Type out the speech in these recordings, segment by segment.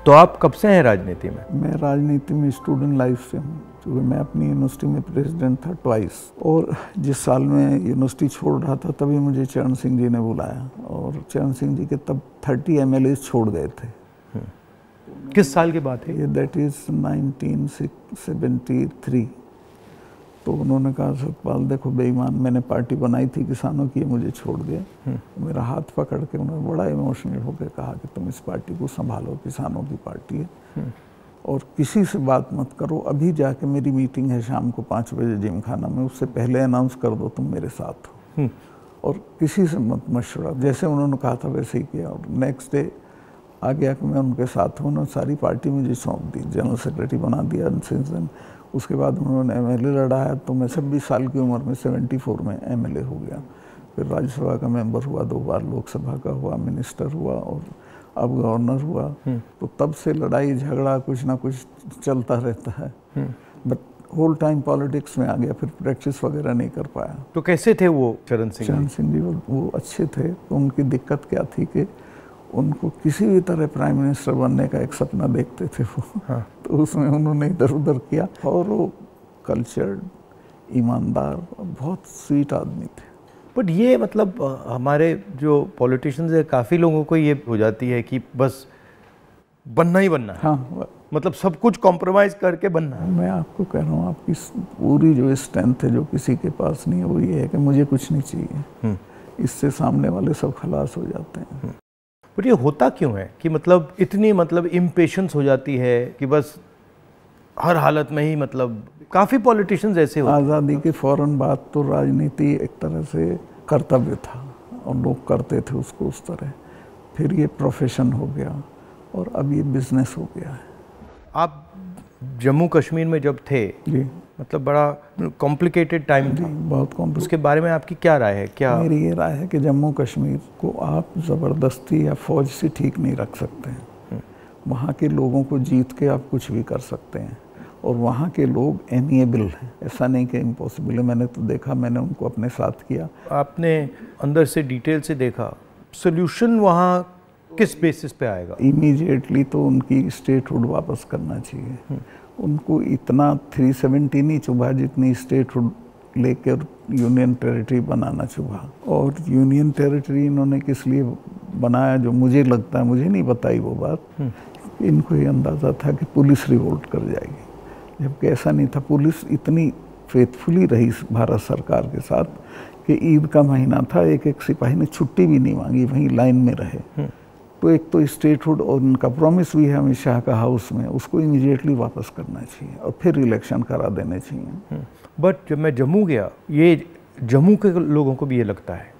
तो आप कब से हैं राजनीति में? मैं राजनीति में स्टूडेंट लाइफ से हूँ, क्योंकि मैं अपनी यूनिवर्सिटी में प्रेसिडेंट था ट्वाइस। और जिस साल मैं यूनिवर्सिटी छोड़ रहा था तभी मुझे चरण सिंह जी ने बुलाया, और चरण सिंह जी के तब 30 MLA छोड़ गए थे। किस साल की बात है? ये दैट इज़ 1973। तो उन्होंने कहा सतपाल देखो बेईमान, मैंने पार्टी बनाई थी किसानों की, मुझे छोड़ गए। मेरा हाथ पकड़ के उन्होंने बड़ा इमोशनल होकर कहा कि तुम इस पार्टी को संभालो, किसानों की पार्टी है, और किसी से बात मत करो। अभी जाके मेरी मीटिंग है शाम को 5 बजे जिम खाना में, उससे पहले अनाउंस कर दो तुम मेरे साथ हो, और किसी से मत मशवरा। जैसे उन्होंने कहा था वैसे ही किया, और नेक्स्ट डे आ गया कि मैं उनके साथ हूँ। उन्होंने सारी पार्टी मुझे सौंप दी, जनरल सेक्रेटरी बना दिया। उसके बाद उन्होंने MLA लड़ाया, तो मैं 26 साल की उम्र में 74 में MLA हो गया। फिर राज्यसभा का मेंबर हुआ, 2 बार लोकसभा का हुआ, मिनिस्टर हुआ, और अब गवर्नर हुआ। तो तब से लड़ाई झगड़ा कुछ ना कुछ चलता रहता है। बट होल टाइम पॉलिटिक्स में आ गया, फिर प्रैक्टिस वगैरह नहीं कर पाया। तो कैसे थे वो चरण सिंह? चरण सिंह जी वो अच्छे थे। तो उनकी दिक्कत क्या थी कि उनको किसी भी तरह प्राइम मिनिस्टर बनने का एक सपना देखते थे वो। हाँ। तो उसमें उन्होंने इधर उधर किया, और वो कल्चर्ड, ईमानदार, बहुत स्वीट आदमी थे। बट ये मतलब हमारे जो पॉलिटिशियंस है, काफ़ी लोगों को ये हो जाती है कि बस बनना ही बनना है। हाँ, मतलब सब कुछ कॉम्प्रोमाइज़ करके बनना है। मैं आपको कह रहा हूँ, आपकी पूरी जो स्ट्रेंथ है जो किसी के पास नहीं है, वो ये है कि मुझे कुछ नहीं चाहिए। इससे सामने वाले सब खलास हो जाते हैं। बट ये होता क्यों है कि मतलब इतनी मतलब इम्पेशेंस हो जाती है कि बस हर हालत में ही, मतलब काफ़ी पॉलिटिशियंस ऐसे होते हैं। आज़ादी के फ़ौरन बाद तो राजनीति एक तरह से कर्तव्य था, और लोग करते थे उसको उस तरह। फिर ये प्रोफेशन हो गया, और अब ये बिजनेस हो गया है। आप जम्मू कश्मीर में जब थे जी, मतलब बड़ा कॉम्प्लिकेटेड टाइम था, बहुत कॉम्प्लिकेटेड। उसके बारे में आपकी क्या राय है? क्या मेरी ये राय है कि जम्मू कश्मीर को आप ज़बरदस्ती या फौज से ठीक नहीं रख सकते हैं। वहाँ के लोगों को जीत के आप कुछ भी कर सकते हैं, और वहाँ के लोग एमिएबल हैं। ऐसा नहीं कि इम्पॉसिबल है। मैंने तो देखा, मैंने उनको अपने साथ किया। आपने अंदर से डिटेल से देखा, सोल्यूशन वहाँ किस बेसिस पे आएगा? इमीडिएटली तो उनकी स्टेटहुड वापस करना चाहिए। उनको इतना 370 नहीं चुभा जितनी स्टेटहुड लेकर यूनियन टेरिटरी बनाना चुभा। और यूनियन टेरिटरी इन्होंने किस लिए बनाया, जो मुझे लगता है, मुझे नहीं बताई वो बात, इनको ये अंदाज़ा था कि पुलिस रिवोल्ट कर जाएगी, जबकि ऐसा नहीं था। पुलिस इतनी फेथफुली रही भारत सरकार के साथ कि ईद का महीना था, एक सिपाही ने छुट्टी भी नहीं मांगी, वहीं लाइन में रहे। तो एक तो स्टेटहुड, और उनका प्रॉमिस भी है अमित शाह का हाउस में, उसको इमीडिएटली वापस करना चाहिए, और फिर इलेक्शन करा देने चाहिए। बट जब मैं जम्मू गया, ये जम्मू के लोगों को भी ये लगता है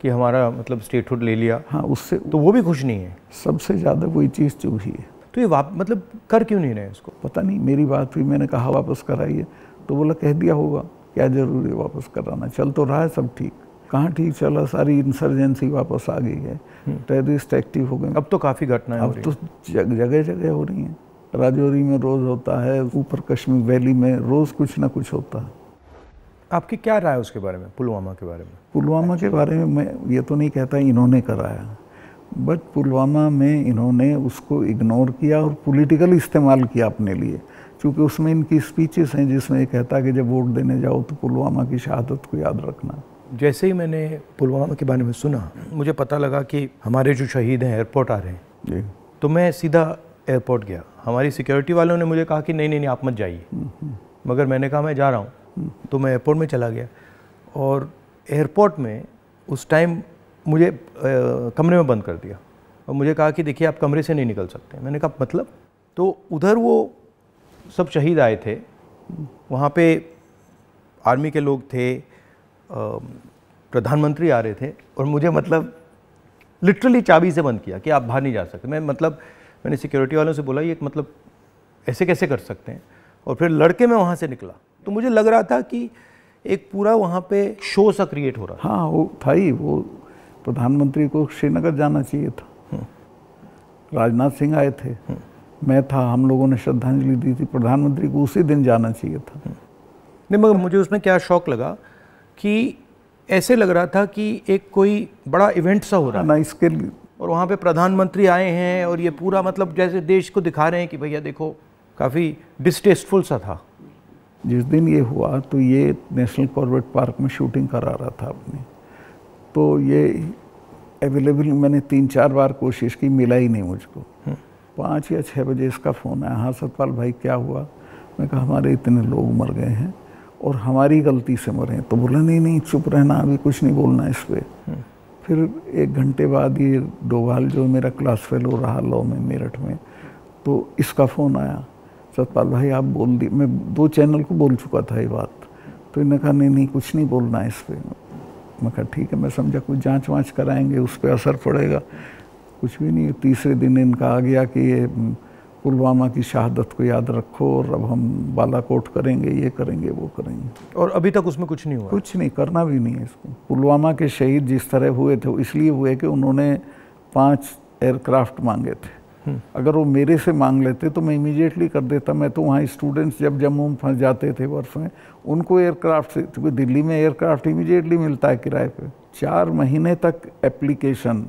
कि हमारा मतलब स्टेटहुड ले लिया। हाँ, उससे तो वो भी खुश नहीं है। सबसे ज़्यादा वही चीज़ चुभी है। तो ये मतलब कर क्यों नहीं रहे इसको? पता नहीं। मेरी बात हुई, मैंने कहा वापस कराइए, तो बोला कह दिया होगा, क्या जरूरी है वापस कराना, चल तो रहा है सब ठीक। कहाँ ठीक चला, सारी इंसर्जेंसी वापस आ गई है, टेररिस्ट एक्टिव हो गए। अब तो काफ़ी घटनाएं हो रही हैं। अब तो जगह जगह हो रही हैं। राजौरी में रोज़ होता है, ऊपर कश्मीर वैली में रोज़ कुछ ना कुछ होता है। आपकी क्या राय है उसके बारे में, पुलवामा के बारे में? पुलवामा के बारे में मैं ये तो नहीं कहता इन्होंने कराया, बट पुलवामा में इन्होंने उसको इग्नोर किया और पॉलिटिकल इस्तेमाल किया अपने लिए। क्योंकि उसमें इनकी स्पीचेस हैं जिसमें ये कहता है कि जब वोट देने जाओ तो पुलवामा की शहादत को याद रखना। जैसे ही मैंने पुलवामा के बारे में सुना, मुझे पता लगा कि हमारे जो शहीद हैं एयरपोर्ट आ रहे हैं जी। तो मैं सीधा एयरपोर्ट गया। हमारी सिक्योरिटी वालों ने मुझे कहा कि नहीं नहीं नहीं आप मत जाइए, मगर मैंने कहा मैं जा रहा हूँ। तो मैं एयरपोर्ट में चला गया, और एयरपोर्ट में उस टाइम मुझे कमरे में बंद कर दिया, और मुझे कहा कि देखिए आप कमरे से नहीं निकल सकते। मैंने कहा मतलब? तो उधर वो सब शहीद आए थे, वहाँ पे आर्मी के लोग थे, प्रधानमंत्री आ रहे थे, और मुझे मतलब लिटरली चाबी से बंद किया कि आप बाहर नहीं जा सकते। मैंने सिक्योरिटी वालों से बोला ये मतलब ऐसे कैसे कर सकते हैं, और फिर लड़के मैं वहाँ से निकला। तो मुझे लग रहा था कि एक पूरा वहाँ पे शो सा क्रिएट हो रहा था। हाँ, वो था ही। वो प्रधानमंत्री को श्रीनगर जाना चाहिए था, राजनाथ सिंह आए थे, मैं था, हम लोगों ने श्रद्धांजलि दी थी। प्रधानमंत्री को उसी दिन जाना चाहिए था। नहीं, मगर मुझे उसमें क्या शौक लगा कि ऐसे लग रहा था कि एक कोई बड़ा इवेंट सा हो रहा है ना। इसके और वहाँ पे प्रधानमंत्री आए हैं और ये पूरा मतलब जैसे देश को दिखा रहे हैं कि भैया देखो, काफ़ी डिस्टेस्टफुल सा था। जिस दिन ये हुआ तो ये नेशनल कॉर्बेट पार्क में शूटिंग करा रहा था अपनी, तो ये अवेलेबल मैंने 3-4 बार कोशिश की, मिला ही नहीं मुझको। 5 या 6 बजे इसका फ़ोन आया, हाँ सतपाल भाई क्या हुआ? मैं कहा हमारे इतने लोग मर गए हैं और हमारी गलती से मरे हैं। तो बोला नहीं चुप रहना, अभी कुछ नहीं बोलना इस पर। फिर 1 घंटे बाद ये डोभाल जो मेरा क्लास फेलो रहा लॉ में मेरठ में, तो इसका फ़ोन आया, सतपाल भाई आप बोल दी। मैं 2 चैनल को बोल चुका था ये बात, तो इन्होंने कहा नहीं कुछ नहीं बोलना है इस पर। मैं कहा ठीक है, मैं समझा कुछ जांच वाँच कराएंगे, उस पर असर पड़ेगा। कुछ भी नहीं। तीसरे दिन इनका आ गया कि ये पुलवामा की शहादत को याद रखो और अब हम बालाकोट करेंगे, ये करेंगे, वो करेंगे। और अभी तक उसमें कुछ नहीं हुआ? कुछ नहीं, करना भी नहीं है इसको। पुलवामा के शहीद जिस तरह हुए थे इसलिए हुए कि उन्होंने 5 एयरक्राफ्ट मांगे थे। अगर वो मेरे से मांग लेते तो मैं इमीडिएटली कर देता। मैं तो वहाँ स्टूडेंट्स जब जम्मू में फंस जाते थे वर्ष में, उनको एयरक्राफ्ट से, क्योंकि दिल्ली में एयरक्राफ्ट इमीडिएटली मिलता है किराए पे। 4 महीने तक एप्लीकेशन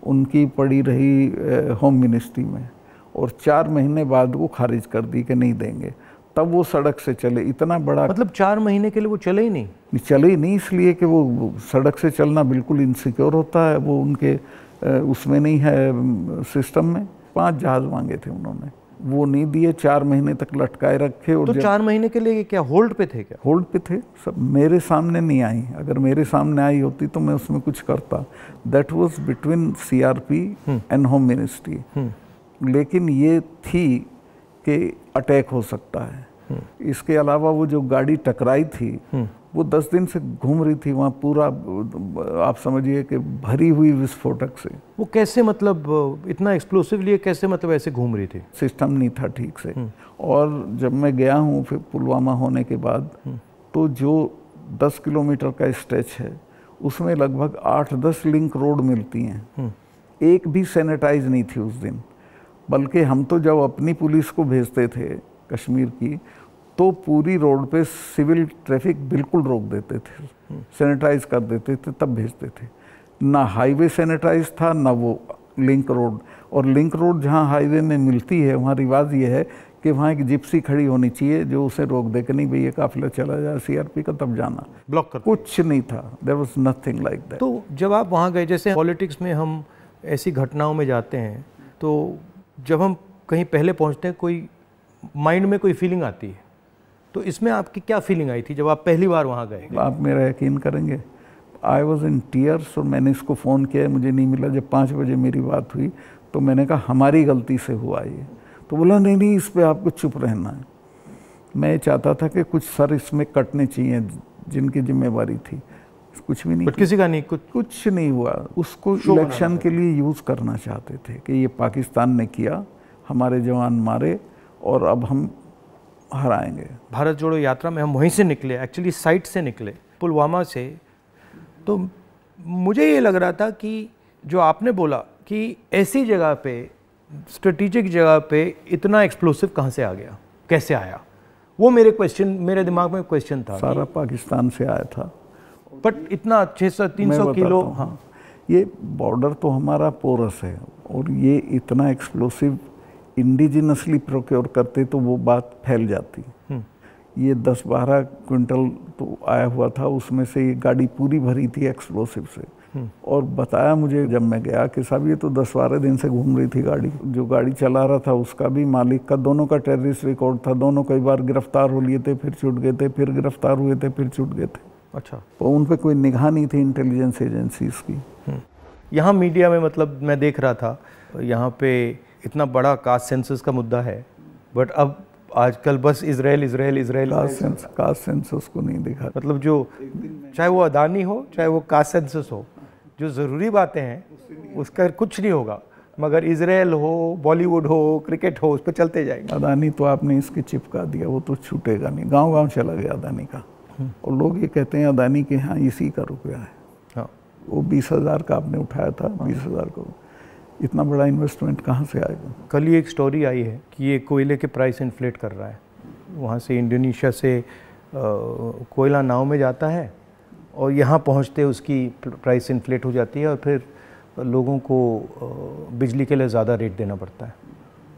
उनकी पड़ी रही होम मिनिस्ट्री में, और 4 महीने बाद वो खारिज कर दी कि नहीं देंगे। तब वो सड़क से चले। इतना बड़ा, मतलब 4 महीने के लिए वो चले ही नहीं? चले ही नहीं, इसलिए कि वो सड़क से चलना बिल्कुल इनसिक्योर होता है, वो उनके उसमें नहीं है सिस्टम में। 5 जहाज मांगे थे उन्होंने, वो नहीं दिए। 4 महीने तक लटकाए रखे। और तो 4 महीने के लिए क्या होल्ड पे थे? क्या होल्ड पे थे? सब मेरे सामने नहीं आई। अगर मेरे सामने आई होती तो मैं उसमें कुछ करता। That was between CRP and home ministry. लेकिन ये थी कि अटैक हो सकता है। इसके अलावा वो जो गाड़ी टकराई थी वो 10 दिन से घूम रही थी वहाँ, पूरा आप समझिए कि भरी हुई विस्फोटक से। वो कैसे, मतलब इतना एक्सप्लोसिवली कैसे, मतलब ऐसे घूम रही थी? सिस्टम नहीं था ठीक से। और जब मैं गया हूँ फिर पुलवामा होने के बाद, तो जो 10 किलोमीटर का स्ट्रेच है उसमें लगभग 8-10 लिंक रोड मिलती हैं। एक भी सैनिटाइज नहीं थी उस दिन। बल्कि हम तो जब अपनी पुलिस को भेजते थे कश्मीर की, तो पूरी रोड पे सिविल ट्रैफिक बिल्कुल रोक देते थे, सैनिटाइज कर देते थे, तब भेजते थे। ना हाईवे सैनिटाइज था, ना वो लिंक रोड। और लिंक रोड जहाँ हाईवे में मिलती है वहाँ रिवाज ये है कि वहाँ एक जिप्सी खड़ी होनी चाहिए जो उसे रोक दे कि नहीं भाई ये काफिला चला जाए सीआरपी का, तब जाना। ब्लॉक कर कुछ नहीं था, there was nothing like that. तो जब आप वहाँ गए, जैसे पॉलिटिक्स में हम ऐसी घटनाओं में जाते हैं, तो जब हम कहीं पहले पहुँचते हैं, कोई माइंड में कोई फीलिंग आती है, तो इसमें आपकी क्या फीलिंग आई थी जब आप पहली बार वहाँ गए? आप मेरा यकीन करेंगे, आई वॉज इन टीयर्स। और मैंने इसको फ़ोन किया, मुझे नहीं मिला। जब 5 बजे मेरी बात हुई तो मैंने कहा हमारी गलती से हुआ ये। तो बोला नहीं इस पर आपको चुप रहना है। मैं चाहता था कि कुछ सर इसमें कटने चाहिए जिनकी जिम्मेवारी थी। कुछ भी नहीं, किसी का नहीं, कुछ नहीं हुआ। उसको इलेक्शन के लिए यूज़ करना चाहते थे कि ये पाकिस्तान ने किया, हमारे जवान मारे और अब हम हराएंगे। भारत जोड़ो यात्रा में हम वहीं से निकले, एक्चुअली साइट से निकले, पुलवामा से। तो मुझे ये लग रहा था कि जो आपने बोला कि ऐसी जगह पे, स्ट्रेटेजिक जगह पे इतना एक्सप्लोसिव कहाँ से आ गया, कैसे आया, वो मेरे दिमाग में क्वेश्चन था। सारा पाकिस्तान से आया था, बट इतना 600-300 किलो। हाँ, ये बॉर्डर तो हमारा पोरस है, और ये इतना एक्सप्लोसिव इंडिजिनसली प्रोक्योर करते तो वो बात फैल जाती। ये 10-12 क्विंटल तो आया हुआ था, उसमें से ये गाड़ी पूरी भरी थी एक्सप्लोसिव से। और बताया मुझे जब मैं गया कि साहब ये तो 10-12 दिन से घूम रही थी गाड़ी। जो गाड़ी चला रहा था उसका भी, मालिक का, दोनों का टेररिस्ट रिकॉर्ड था। दोनों कई बार गिरफ्तार हो लिए थे, फिर छूट गए थे, फिर गिरफ्तार हुए थे, फिर छूट गए थे। अच्छा, तो उन पर कोई निगाह नहीं थी इंटेलिजेंस एजेंसीज की। यहाँ मीडिया में, मतलब मैं देख रहा था, यहाँ पे इतना बड़ा कास्ट सेंसस का मुद्दा है, बट अब आजकल बस इजराइल कास्ट सेंसस को नहीं दिखा। मतलब जो, चाहे वो अदानी हो, चाहे वो कास्ट सेंसस हो, जो ज़रूरी बातें हैं उसका कुछ नहीं होगा, मगर इजराइल हो, बॉलीवुड हो, क्रिकेट हो, उस पर चलते जाएंगे। अदानी तो आपने इसके चिपका दिया, वो तो छूटेगा नहीं। गांव-गांव चला गया अदानी का। और लोग ये कहते हैं अदानी के यहाँ इसी का रुपया है। हाँ, वो 20,000 का आपने उठाया था, 20,000 को इतना बड़ा इन्वेस्टमेंट कहाँ से आएगा? कल ही एक स्टोरी आई है कि ये कोयले के प्राइस इन्फ्लेट कर रहा है। वहाँ से इंडोनेशिया से कोयला नाव में जाता है और यहाँ पहुँचते उसकी प्राइस इन्फ्लेट हो जाती है, और फिर लोगों को बिजली के लिए ज़्यादा रेट देना पड़ता है,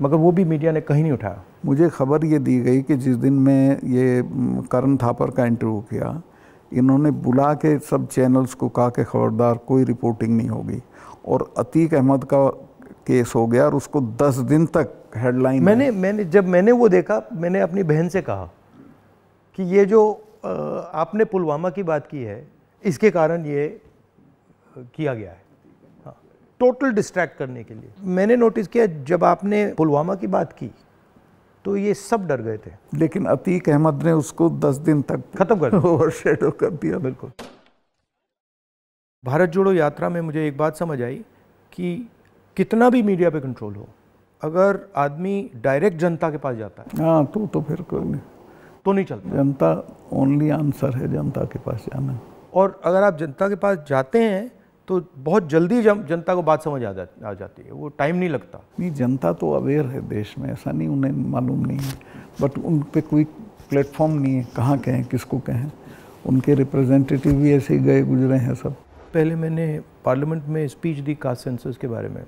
मगर वो भी मीडिया ने कहीं नहीं उठाया। मुझे खबर ये दी गई कि जिस दिन मैं ये करण थापर का इंटरव्यू किया, इन्होंने बुला के सब चैनल्स को कहा कि खबरदार कोई रिपोर्टिंग नहीं होगी, और अतीक अहमद का केस हो गया और उसको 10 दिन तक हेडलाइन। जब मैंने वो देखा, मैंने अपनी बहन से कहा कि ये जो आपने पुलवामा की बात की है, इसके कारण ये किया गया है, हाँ, टोटल डिस्ट्रैक्ट करने के लिए। मैंने नोटिस किया जब आपने पुलवामा की बात की तो ये सब डर गए थे, लेकिन अतीक अहमद ने उसको 10 दिन तक खत्म कर दिया, ओवरशैडो कर दिया। बिल्कुल। भारत जोड़ो यात्रा में मुझे एक बात समझ आई कि कितना भी मीडिया पे कंट्रोल हो, अगर आदमी डायरेक्ट जनता के पास जाता है, हाँ, तो फिर कोई नहीं, तो नहीं चलता। जनता ओनली आंसर है, जनता के पास जाना। और अगर आप जनता के पास जाते हैं तो बहुत जल्दी जनता को बात समझ आ जाती है, वो टाइम नहीं लगता। नहीं, जनता तो अवेयर है देश में, ऐसा नहीं उन्हें मालूम नहीं है, बट उन पे कोई प्लेटफॉर्म नहीं है, कहाँ कहें, किसको कहें। उनके रिप्रेजेंटेटिव भी ऐसे ही गए गुजरे हैं सब। पहले मैंने पार्लियामेंट में स्पीच दी कास्ट सेंसस के बारे में।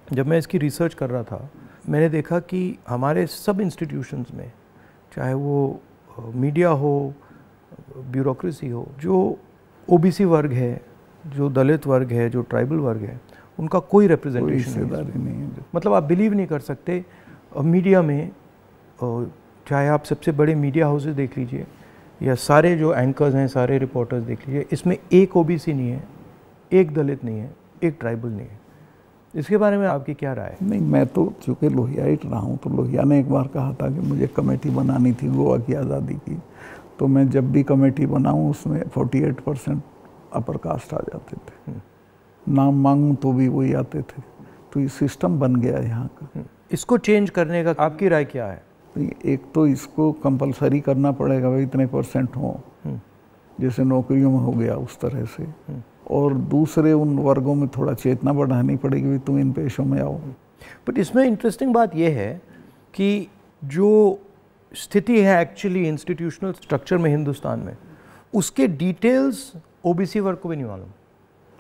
जब मैं इसकी रिसर्च कर रहा था, मैंने देखा कि हमारे सब इंस्टीट्यूशंस में, चाहे वो मीडिया हो, ब्यूरोक्रेसी हो, जो ओबीसी वर्ग है, जो दलित वर्ग है, जो ट्राइबल वर्ग है, उनका कोई रिप्रेजेंटेशन नहीं है। मतलब आप बिलीव नहीं कर सकते, मीडिया में चाहे आप सबसे बड़े मीडिया हाउसेस देख लीजिए या सारे जो एंकर्स हैं, सारे रिपोर्टर्स देख लीजिए, इसमें एक ओबीसी नहीं है, एक दलित नहीं है, एक ट्राइबल नहीं है। इसके बारे में आपकी क्या राय है? नहीं, मैं तो चूँकि लोहियाइट रहा हूँ, तो लोहिया ने एक बार कहा था कि मुझे कमेटी बनानी थी गोवा की आज़ादी की, तो मैं जब भी कमेटी बनाऊँ उसमें 48% अपर कास्ट आ जाते थे, नाम मांगूं तो भी वही आते थे। तो ये सिस्टम बन गया है यहाँ का। इसको चेंज करने का आपकी राय क्या है? एक तो इसको कंपलसरी करना पड़ेगा, भाई इतने % हो, जैसे नौकरियों में हो गया उस तरह से, और दूसरे उन वर्गों में थोड़ा चेतना बढ़ानी पड़ेगी, भाई तुम इन पेशों में आओ। बट इसमें इंटरेस्टिंग बात यह है कि जो स्थिति है एक्चुअली इंस्टीट्यूशनल स्ट्रक्चर में हिंदुस्तान में, उसके डिटेल्स ओबीसी वर्ग को भी नहीं मालूम,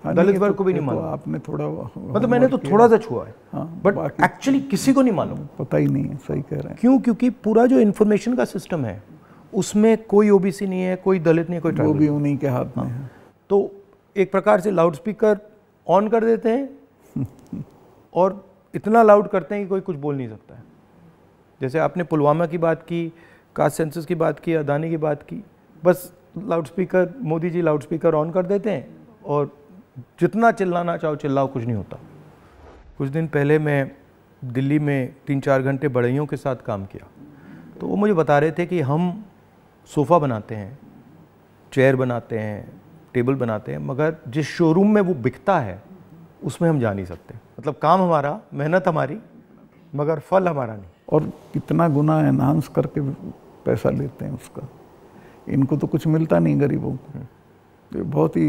दलित वर्ग को भी नहीं मालूम। आपने थोड़ा, मतलब मैंने तो थोड़ा सा छुआ है, बट एक्चुअली किसी को नहीं मालूम, पता ही नहीं है। सही कह रहे हैं। क्यों? क्योंकि पूरा जो इन्फॉर्मेशन का सिस्टम है उसमें कोई ओबीसी नहीं है, कोई दलित नहीं है, कोई ट्राइबल, वो भी उन्हीं के हाथ में है। तो एक प्रकार से लाउड स्पीकर ऑन कर देते हैं और इतना लाउड करते हैं कि कोई कुछ बोल नहीं सकता है। जैसे आपने पुलवामा की बात की, कास्ट सेंसस की बात की, अदानी की बात की, बस loud speaker, Modi ji loud speaker on कर देते हैं और जितना चिल्लाना चाहो चिल्लाओ, कुछ नहीं होता। कुछ दिन पहले मैं दिल्ली में 3-4 घंटे बढ़इयों के साथ काम किया, तो वो मुझे बता रहे थे कि हम सोफ़ा बनाते हैं, चेयर बनाते हैं, टेबल बनाते हैं, मगर जिस शोरूम में वो बिकता है उसमें हम जा नहीं सकते। मतलब काम हमारा, मेहनत हमारी, मगर फल हमारा नहीं। और कितना गुना एनहांस करके पैसा लेते हैं उसका। इनको तो कुछ मिलता नहीं गरीबों को। ये बहुत ही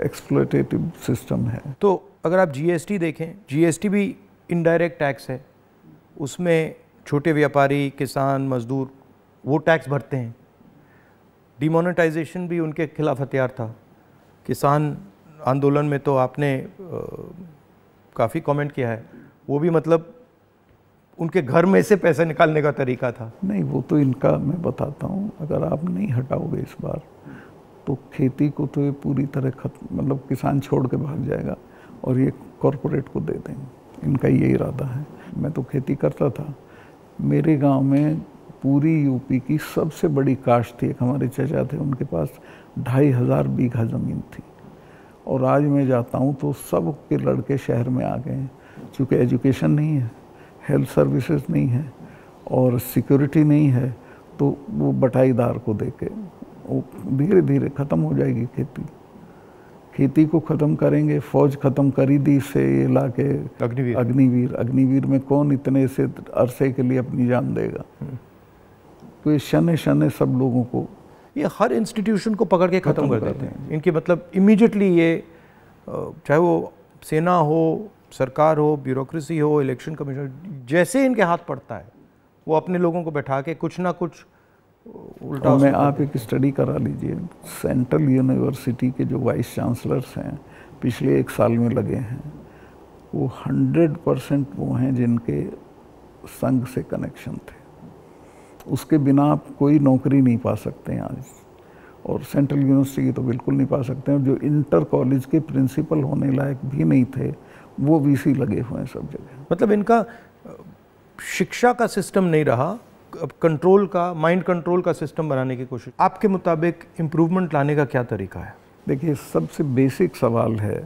एक्सप्लॉयटेटिव सिस्टम है। तो अगर आप जीएसटी देखें, जीएसटी भी इनडायरेक्ट टैक्स है, उसमें छोटे व्यापारी, किसान, मजदूर वो टैक्स भरते हैं। डिमोनेटाइजेशन भी उनके खिलाफ हथियार था। किसान आंदोलन में तो आपने काफ़ी कमेंट किया है, वो भी मतलब उनके घर में से पैसे निकालने का तरीका था। नहीं, वो तो इनका मैं बताता हूँ, अगर आप नहीं हटाओगे इस बार तो खेती को तो ये पूरी तरह खत्म, मतलब किसान छोड़ के भाग जाएगा और ये कॉरपोरेट को दे देंगे। इनका ये इरादा है। मैं तो खेती करता था। मेरे गांव में पूरी यूपी की सबसे बड़ी काश्त थी। एक हमारे चाचा थे, उनके पास 2500 बीघा ज़मीन थी। और आज मैं जाता हूँ तो सब के लड़के शहर में आ गए हैं, क्योंकि एजुकेशन नहीं है, हेल्थ सर्विसेज नहीं है और सिक्योरिटी नहीं है, तो वो बटाईदार को देके वो धीरे धीरे ख़त्म हो जाएगी खेती। खेती को ख़त्म करेंगे, फौज ख़त्म करी दी से ये ला के अग्निवीर में कौन इतने से अरसे के लिए अपनी जान देगा। तो ये शने शने सब लोगों को, ये हर इंस्टीट्यूशन को पकड़ के ख़त्म कर देते हैं। इनके मतलब इमीडिएटली ये, चाहे वो सेना हो, सरकार हो, ब्यूरोक्रेसी हो, इलेक्शन कमीशन, जैसे इनके हाथ पड़ता है वो अपने लोगों को बैठा के कुछ ना कुछ उल्टा। मैं आप एक स्टडी करा लीजिए, सेंट्रल यूनिवर्सिटी के जो वाइस चांसलर्स हैं पिछले 1 साल में लगे हैं, वो 100% वो हैं जिनके संघ से कनेक्शन थे। उसके बिना आप कोई नौकरी नहीं पा सकते हैं आज, और सेंट्रल यूनिवर्सिटी की तो बिल्कुल नहीं पा सकते हैं। जो इंटर कॉलेज के प्रिंसिपल होने लायक भी नहीं थे वो वीसी लगे हुए हैं सब जगह। मतलब इनका शिक्षा का सिस्टम नहीं रहा, अब कंट्रोल का, माइंड कंट्रोल का सिस्टम बनाने की कोशिश। आपके मुताबिक इम्प्रूवमेंट लाने का क्या तरीका है? देखिए, सबसे बेसिक सवाल है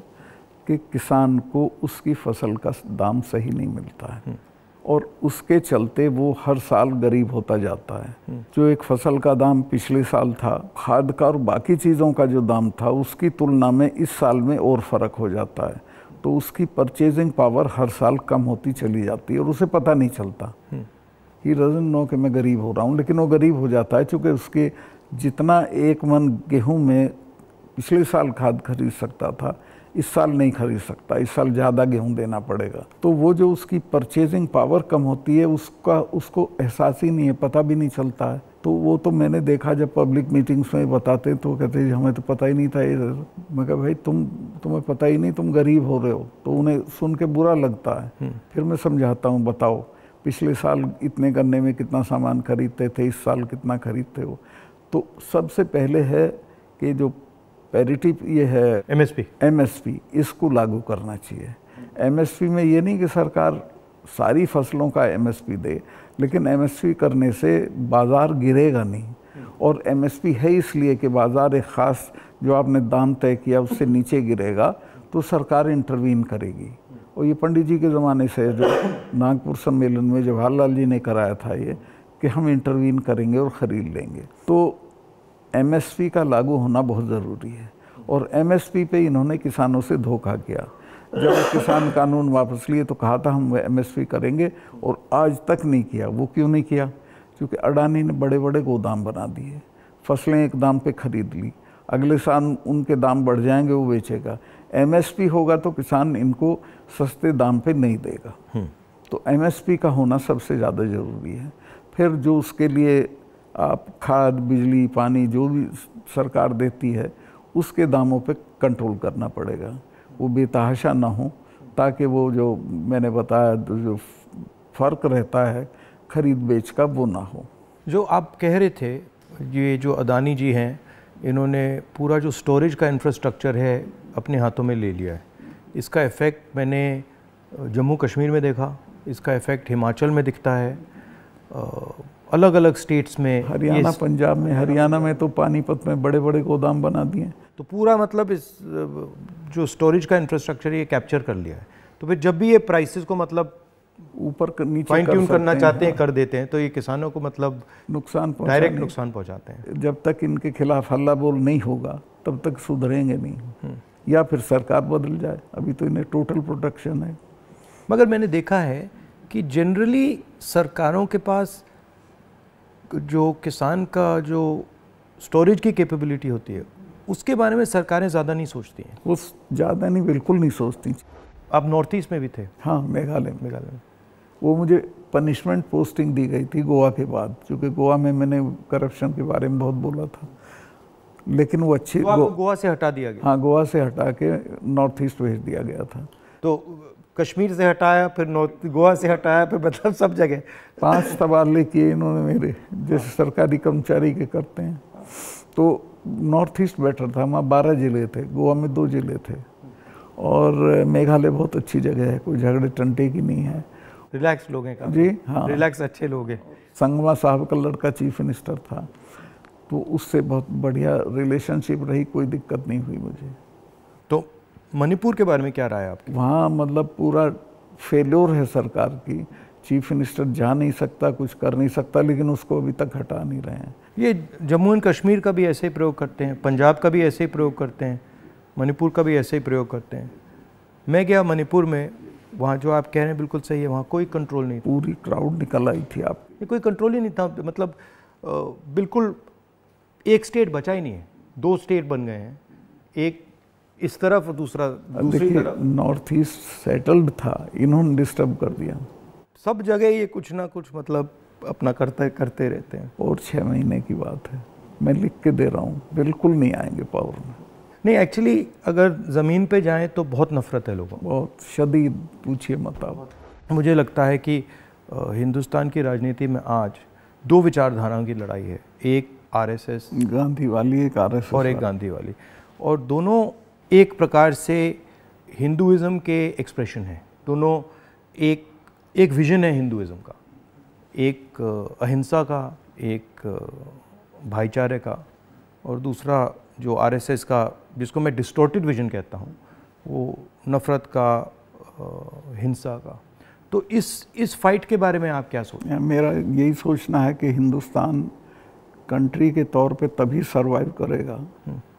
कि किसान को उसकी फसल का दाम सही नहीं मिलता है और उसके चलते वो हर साल गरीब होता जाता है। जो एक फसल का दाम पिछले साल था, खाद का और बाकी चीज़ों का जो दाम था, उसकी तुलना में इस साल में और फ़र्क हो जाता है। तो उसकी परचेजिंग पावर हर साल कम होती चली जाती है और उसे पता नहीं चलता। ही डजंट नो कि मैं गरीब हो रहा हूँ, लेकिन वो गरीब हो जाता है क्योंकि उसके जितना एक मन गेहूँ में पिछले साल खाद खरीद सकता था, इस साल नहीं खरीद सकता, इस साल ज़्यादा गेहूं देना पड़ेगा। तो वो जो उसकी परचेजिंग पावर कम होती है उसको एहसास ही नहीं है, पता भी नहीं चलता है। तो वो तो मैंने देखा जब पब्लिक मीटिंग्स में बताते तो कहते हैं हमें तो पता ही नहीं था ये। मैं कहा भाई तुम्हें पता ही नहीं, तुम गरीब हो रहे हो। तो उन्हें सुन के बुरा लगता है। फिर मैं समझाता हूँ, बताओ पिछले साल इतने गन्ने में कितना सामान खरीदते थे, इस साल कितना खरीदते हो। तो सबसे पहले है कि जो पैरिटी ये है एमएसपी, इसको लागू करना चाहिए। एमएसपी में ये नहीं कि सरकार सारी फसलों का एमएसपी दे, लेकिन एमएसपी करने से बाज़ार गिरेगा नहीं। और एमएसपी है इसलिए कि बाज़ार एक ख़ास जो आपने दाम तय किया उससे नीचे गिरेगा तो सरकार इंटरवीन करेगी। और ये पंडित जी के ज़माने से जो नागपुर सम्मेलन में जवाहरलाल जी ने कराया था ये कि हम इंटरवीन करेंगे और ख़रीद लेंगे। तो एमएसपी का लागू होना बहुत ज़रूरी है। और एमएसपी पे इन्होंने किसानों से धोखा किया। जब किसान कानून वापस लिए तो कहा था हम एमएसपी करेंगे, और आज तक नहीं किया। वो क्यों नहीं किया? क्योंकि अडानी ने बड़े बड़े गोदाम बना दिए, फसलें एक दाम पे खरीद ली, अगले साल उनके दाम बढ़ जाएंगे, वो बेचेगा। एमएसपी होगा तो किसान इनको सस्ते दाम पे नहीं देगा। तो एमएसपी का होना सबसे ज़्यादा ज़रूरी है। फिर जो उसके लिए आप खाद, बिजली, पानी जो भी सरकार देती है उसके दामों पे कंट्रोल करना पड़ेगा, वो बेतहाशा ना हो, ताकि वो जो मैंने बताया जो फ़र्क रहता है खरीद बेच का वो ना हो। जो आप कह रहे थे, ये जो अदानी जी हैं, इन्होंने पूरा जो स्टोरेज का इंफ्रास्ट्रक्चर है अपने हाथों में ले लिया है। इसका इफ़ेक्ट मैंने जम्मू कश्मीर में देखा, इसका इफ़ेक्ट हिमाचल में दिखता है, अलग अलग स्टेट्स में, हरियाणा, पंजाब में। हरियाणा में तो पानीपत में बड़े बड़े गोदाम बना दिए। तो पूरा मतलब इस जो स्टोरेज का इंफ्रास्ट्रक्चर ये कैप्चर कर लिया है। तो फिर जब भी ये प्राइसेस को मतलब ऊपर नीचे फाइन ट्यून करना चाहते हैं, कर देते हैं, तो ये किसानों को मतलब नुकसान, डायरेक्ट नुकसान पहुंचाते हैं। जब तक इनके खिलाफ हल्ला बोल नहीं होगा तब तक सुधरेंगे नहीं, या फिर सरकार बदल जाए। अभी तो इन्हें टोटल प्रोटेक्शन है। मगर मैंने देखा है कि जनरली सरकारों के पास जो किसान का जो स्टोरेज की कैपेबिलिटी होती है उसके बारे में सरकारें ज़्यादा नहीं सोचती हैं। वो ज़्यादा नहीं, बिल्कुल नहीं सोचती। आप नॉर्थ ईस्ट में भी थे? हाँ, मेघालय में। वो मुझे पनिशमेंट पोस्टिंग दी गई थी गोवा के बाद, क्योंकि गोवा में मैंने करप्शन के बारे में बहुत बोला था। लेकिन वो अच्छी गोवा से हटा दिया गया। हाँ, गोवा से हटा के नॉर्थ ईस्ट भेज दिया गया था। तो कश्मीर से हटाया, फिर गोवा से हटाया, फिर मतलब सब जगह 5 तबादले किए इन्होंने मेरे, जैसे सरकारी कर्मचारी के करते हैं। तो नॉर्थ ईस्ट बेटर था, वहाँ 12 ज़िले थे, गोवा में 2 ज़िले थे। और मेघालय बहुत अच्छी जगह है, कोई झगड़े टंटे की नहीं है। रिलैक्स लोग हैं जी हाँ, रिलैक्स अच्छे लोग हैं। संगमा साहब का लड़का चीफ मिनिस्टर था, तो उससे बहुत बढ़िया रिलेशनशिप रही, कोई दिक्कत नहीं हुई मुझे। तो मणिपुर के बारे में क्या राय है आपकी? वहाँ मतलब पूरा फेल्योर है सरकार की। चीफ मिनिस्टर जा नहीं सकता, कुछ कर नहीं सकता, लेकिन उसको अभी तक हटा नहीं रहे हैं। ये जम्मू एंड कश्मीर का भी ऐसे ही प्रयोग करते हैं, पंजाब का भी ऐसे ही प्रयोग करते हैं, मणिपुर का भी ऐसे ही प्रयोग करते हैं। मैं गया मणिपुर में, वहाँ जो आप कह रहे हैं बिल्कुल सही है, वहाँ कोई कंट्रोल नहीं था। पूरी क्राउड निकल आई थी। आप कोई कंट्रोल ही नहीं था, मतलब बिल्कुल एक स्टेट बचा ही नहीं है, 2 स्टेट बन गए हैं, एक इस तरफ और दूसरा दूसरी तरफ। नॉर्थ ईस्ट सेटल्ड था, इन्होंने डिस्टर्ब कर दिया। सब जगह ये कुछ ना कुछ मतलब अपना करते रहते हैं। और 6 महीने की बात है, मैं लिख के दे रहा हूँ, बिल्कुल नहीं आएंगे पावर में। नहीं, एक्चुअली अगर ज़मीन पे जाएं तो बहुत नफरत है लोगों को, बहुत शदीद, पूछिए मत आप। मुझे लगता है कि हिंदुस्तान की राजनीति में आज दो विचारधाराओं की लड़ाई है, एक आरएसएस गांधी वाली, एक आरएसएस और एक गांधी वाली, और दोनों एक प्रकार से हिंदुइज्म के एक्सप्रेशन हैं। दोनों एक विजन है हिंदुइज्म का, एक अहिंसा का, एक भाईचारे का, और दूसरा जो आरएसएस का, जिसको मैं डिस्टॉर्टेड विजन कहता हूँ, वो नफ़रत का, हिंसा का। तो इस फाइट के बारे में आप क्या सोचते हैं? मेरा यही सोचना है कि हिंदुस्तान कंट्री के तौर पे तभी सरवाइव करेगा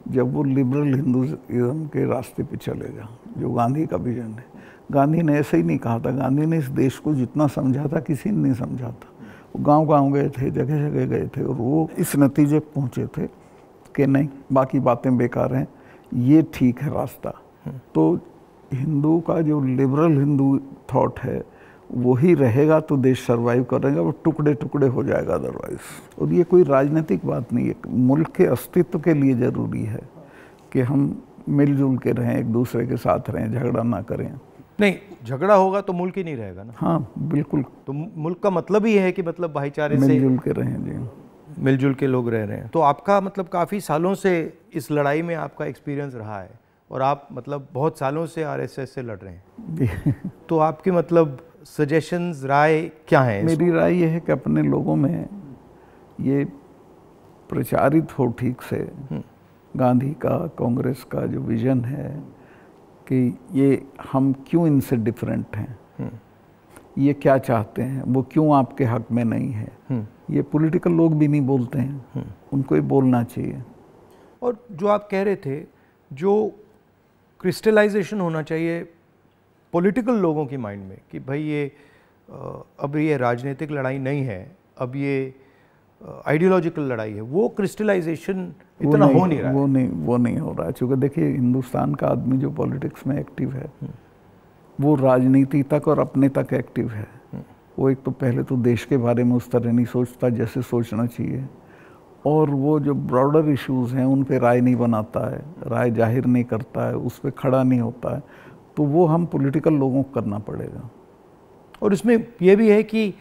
जब वो लिबरल हिंदुइज्म के रास्ते पे चलेगा, जो गांधी का विजन है। गांधी ने ऐसे ही नहीं कहा था, गांधी ने इस देश को जितना समझा था किसी ने नहीं समझा था। वो गांव-गांव गए थे, जगह जगह गए थे, और वो इस नतीजे पे पहुँचे थे कि नहीं, बाकी बातें बेकार हैं, ये ठीक है रास्ता। तो हिंदू का जो लिबरल हिंदू थॉट है वही रहेगा तो देश सरवाइव करेगा, वो टुकड़े टुकड़े हो जाएगा अदरवाइज। और ये कोई राजनीतिक बात नहीं है, मुल्क के अस्तित्व के लिए ज़रूरी है कि हम मिलजुल के रहें, एक दूसरे के साथ रहें, झगड़ा ना करें। नहीं, झगड़ा होगा तो मुल्क ही नहीं रहेगा ना। हाँ बिल्कुल, तो मुल्क का मतलब ही है कि मतलब भाईचारे से मिलजुल के रहें जी, मिलजुल के लोग रह रहे हैं। तो आपका मतलब काफ़ी सालों से इस लड़ाई में आपका एक्सपीरियंस रहा है, और आप मतलब बहुत सालों से आरएसएस से लड़ रहे हैं। तो आपकी मतलब सजेशंस, राय क्या है? मेरी राय ये है कि अपने लोगों में ये प्रचारित हो ठीक से गांधी का, कांग्रेस का जो विजन है कि ये हम क्यों इनसे डिफरेंट हैं, ये क्या चाहते हैं, वो क्यों आपके हक में नहीं है, ये पॉलिटिकल लोग भी नहीं बोलते हैं, उनको ये बोलना चाहिए। और जो आप कह रहे थे, जो क्रिस्टलाइजेशन होना चाहिए पॉलिटिकल लोगों की माइंड में कि भाई ये अब ये राजनीतिक लड़ाई नहीं है, अब ये आइडियोलॉजिकल लड़ाई है, वो क्रिस्टलाइजेशन इतना हो नहीं रहा है। वो नहीं हो रहा है, क्योंकि देखिए हिंदुस्तान का आदमी जो पॉलिटिक्स में एक्टिव है वो राजनीति तक और अपने तक एक्टिव है। वो एक तो पहले तो देश के बारे में उस तरह नहीं सोचता जैसे सोचना चाहिए, और वो जो ब्रॉडर इश्यूज़ हैं उन पे राय नहीं बनाता है, राय जाहिर नहीं करता है, उस पर खड़ा नहीं होता है। तो वो हम पॉलिटिकल लोगों को करना पड़ेगा। और इसमें यह भी है कि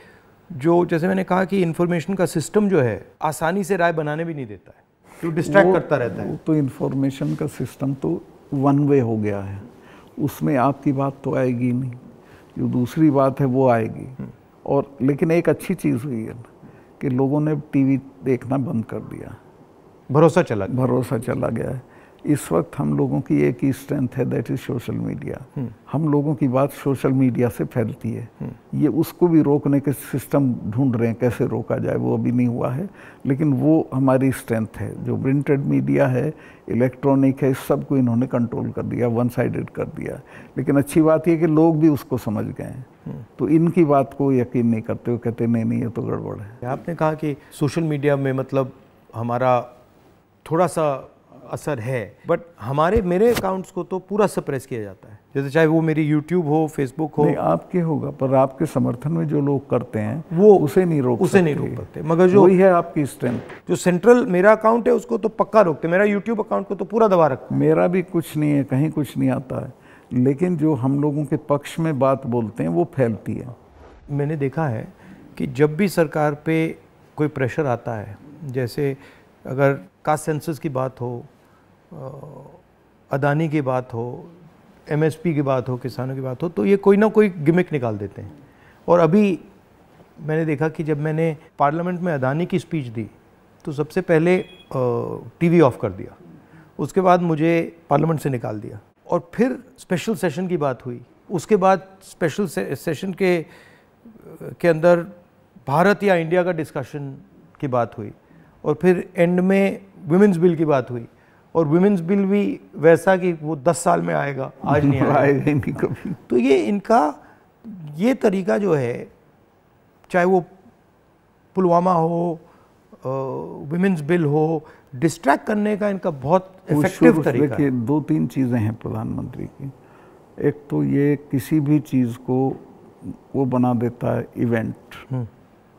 जो, जैसे मैंने कहा कि इंफॉर्मेशन का सिस्टम जो है आसानी से राय बनाने भी नहीं देता है, जो डिस्ट्रैक्ट करता रहता है। तो इंफॉर्मेशन का सिस्टम तो वन वे हो गया है, उसमें आपकी बात तो आएगी नहीं, जो दूसरी बात है वो आएगी। और लेकिन एक अच्छी चीज़ हुई है कि लोगों ने टीवी देखना बंद कर दिया, भरोसा चला गया है। इस वक्त हम लोगों की एक ही स्ट्रेंथ है, दैट इज सोशल मीडिया। हम लोगों की बात सोशल मीडिया से फैलती है। ये उसको भी रोकने के सिस्टम ढूंढ रहे हैं, कैसे रोका जाए, वो अभी नहीं हुआ है, लेकिन वो हमारी स्ट्रेंथ है। जो प्रिंटेड मीडिया है, इलेक्ट्रॉनिक है, इस सब को इन्होंने कंट्रोल कर दिया, वन साइडेड कर दिया। लेकिन अच्छी बात यह कि लोग भी उसको समझ गए हैं, तो इनकी बात को यकीन नहीं करते, वो कहते नहीं ये तो गड़बड़ है। आपने कहा कि सोशल मीडिया में मतलब हमारा थोड़ा सा असर है, बट मेरे अकाउंट्स को तो पूरा सप्रेस किया जाता है, जैसे चाहे वो मेरी यूट्यूब हो, फेसबुक हो। नहीं, आपके होगा, पर आपके समर्थन में जो लोग करते हैं वो उसे नहीं रोक सकते। मगर जो वही है आपकी स्ट्रेंथ। जो सेंट्रल मेरा अकाउंट है उसको तो पक्का रोकते, मेरा यूट्यूब अकाउंट को तो पूरा दबा रखते। मेरा भी कुछ नहीं है, कहीं कुछ नहीं आता है, लेकिन जो हम लोगों के पक्ष में बात बोलते हैं वो फैलती है। मैंने देखा है कि जब भी सरकार पे कोई प्रेशर आता है, जैसे अगर कास्ट सेंसस की बात हो, अदानी की बात हो, एमएसपी की बात हो, किसानों की बात हो, तो ये कोई ना कोई गिमिक निकाल देते हैं। और अभी मैंने देखा कि जब मैंने पार्लियामेंट में अदानी की स्पीच दी तो सबसे पहले टीवी ऑफ कर दिया, उसके बाद मुझे पार्लियामेंट से निकाल दिया, और फिर स्पेशल सेशन की बात हुई, उसके बाद स्पेशल सेशन के अंदर भारत या इंडिया का डिस्कशन की बात हुई, और फिर एंड में विमेंस बिल की बात हुई, और विमेंस बिल भी वैसा कि वो 10 साल में आएगा, आज नहीं आएगा ही नहीं कभी। तो ये इनका ये तरीका जो है, चाहे वो पुलवामा हो, विमेंस बिल हो, डिस्ट्रैक्ट करने का इनका बहुत इफेक्टिव तरीका है। देखिए 2-3 चीज़ें हैं प्रधानमंत्री की। एक तो ये किसी भी चीज़ को वो बना देता है इवेंट,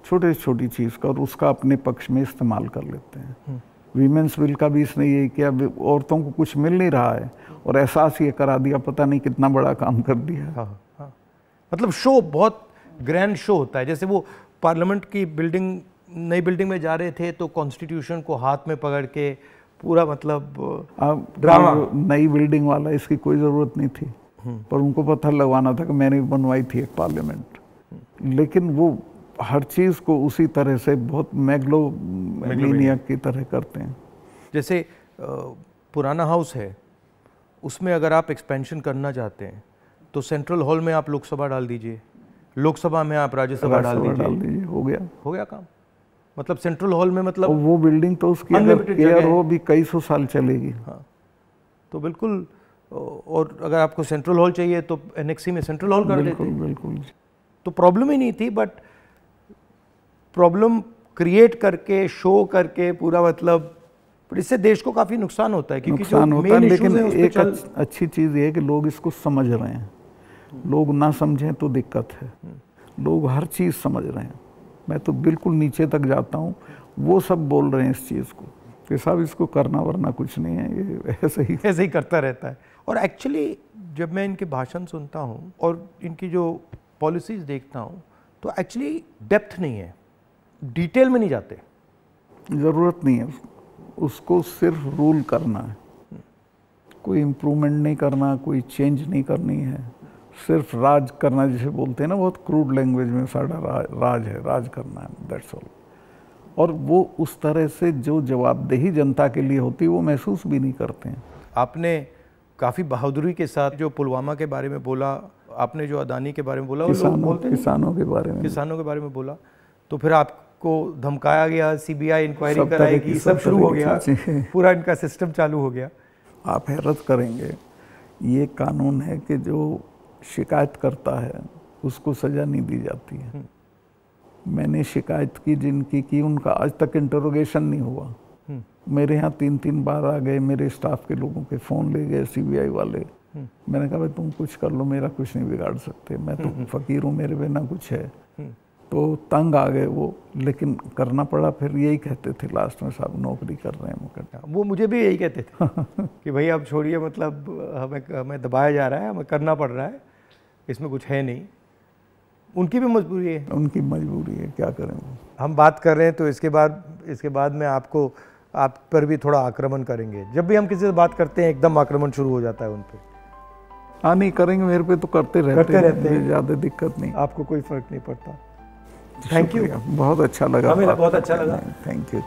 छोटी छोटी चीज़ का, और उसका अपने पक्ष में इस्तेमाल कर लेते हैं। वीमेंस बिल का भी इसने यही किया, औरतों को कुछ मिल नहीं रहा है और एहसास ये करा दिया, पता नहीं कितना बड़ा काम कर दिया। हाँ हाँ, मतलब शो बहुत ग्रैंड शो होता है। जैसे वो पार्लियामेंट की बिल्डिंग, नई बिल्डिंग में जा रहे थे तो कॉन्स्टिट्यूशन को हाथ में पकड़ के पूरा मतलब ड्रामा। नई बिल्डिंग वाला इसकी कोई ज़रूरत नहीं थी, पर उनको पत्थर लगवाना था कि मैंने बनवाई थी एक पार्लियामेंट। लेकिन वो हर चीज़ को उसी तरह से बहुत मैग्लोमेनियक की तरह करते हैं। जैसे पुराना हाउस है, उसमें अगर आप एक्सपेंशन करना चाहते हैं तो सेंट्रल हॉल में आप लोकसभा डाल दीजिए, लोकसभा में आप राज्यसभा डाल दीजिए, हो गया काम। मतलब सेंट्रल हॉल में मतलब वो बिल्डिंग तो उसकी अगर केयर हो भी कई सौ साल चलेगी। हाँ, तो बिल्कुल। और अगर आपको सेंट्रल हॉल चाहिए तो एनेक्सी में सेंट्रल हॉल कर देते। बिल्कुल। तो प्रॉब्लम ही नहीं थी, बट प्रॉब्लम क्रिएट करके, शो करके पूरा मतलब, इससे देश को काफ़ी नुकसान होता है। क्योंकि नुकसान होता है, लेकिन एक अच्छी चीज़ ये है कि लोग इसको समझ रहे हैं। लोग ना समझें तो दिक्कत है, लोग हर चीज़ समझ रहे हैं। मैं तो बिल्कुल नीचे तक जाता हूँ, वो सब बोल रहे हैं इस चीज़ को कि साहब इसको करना वरना कुछ नहीं है, ये ऐसे ही करता रहता है। और एक्चुअली जब मैं इनके भाषण सुनता हूँ और इनकी जो पॉलिसीज़ देखता हूँ तो एक्चुअली डेप्थ नहीं है, डिटेल में नहीं जाते। ज़रूरत नहीं है उसको, सिर्फ रूल करना है, कोई इम्प्रूवमेंट नहीं करना, कोई चेंज नहीं करनी है, सिर्फ राज करना जिसे बोलते हैं ना, बहुत क्रूड लैंग्वेज में सारा राज है, राज करना है, दैट्स ऑल। और वो उस तरह से जो जवाबदेही जनता के लिए होती है वो महसूस भी नहीं करते हैं। आपने काफ़ी बहादुरी के साथ जो पुलवामा के बारे में बोला, आपने जो अदानी के बारे में बोला, किसानों के बारे में बोला, तो फिर आपको धमकाया गया, सीबीआई इंक्वायरी कराएगी, सब शुरू हो गया, पूरा इनका सिस्टम चालू हो गया। आप हैरत करेंगे, ये कानून है कि जो शिकायत करता है उसको सज़ा नहीं दी जाती है। मैंने शिकायत की जिनकी की, उनका आज तक इंटरोगेशन नहीं हुआ। मेरे यहाँ 3-3 बार आ गए, मेरे स्टाफ के लोगों के फ़ोन ले गए सीबीआई वाले। मैंने कहा भाई तुम कुछ कर लो, मेरा कुछ नहीं बिगाड़ सकते, मैं तो फ़कीर हूँ, मेरे बिना कुछ है। तो तंग आ गए वो, लेकिन करना पड़ा। फिर यही कहते थे लास्ट में, साहब नौकरी कर रहे हैं मुकदमा। वो मुझे भी यही कहते थे कि भाई अब छोड़िए, मतलब हमें दबाया जा रहा है, हमें करना पड़ रहा है, इसमें कुछ है नहीं। उनकी भी मजबूरी है, क्या करें। हम बात कर रहे हैं तो इसके बाद में आप पर भी थोड़ा आक्रमण करेंगे। जब भी हम किसी से बात करते हैं एकदम आक्रमण शुरू हो जाता है उन पर। हाँ, नहीं करेंगे, मेरे पे तो करते रहते हैं, ज़्यादा दिक्कत नहीं, आपको कोई फर्क नहीं पड़ता। थैंक यू, बहुत अच्छा लगा, हमें बहुत अच्छा लगा, थैंक यू।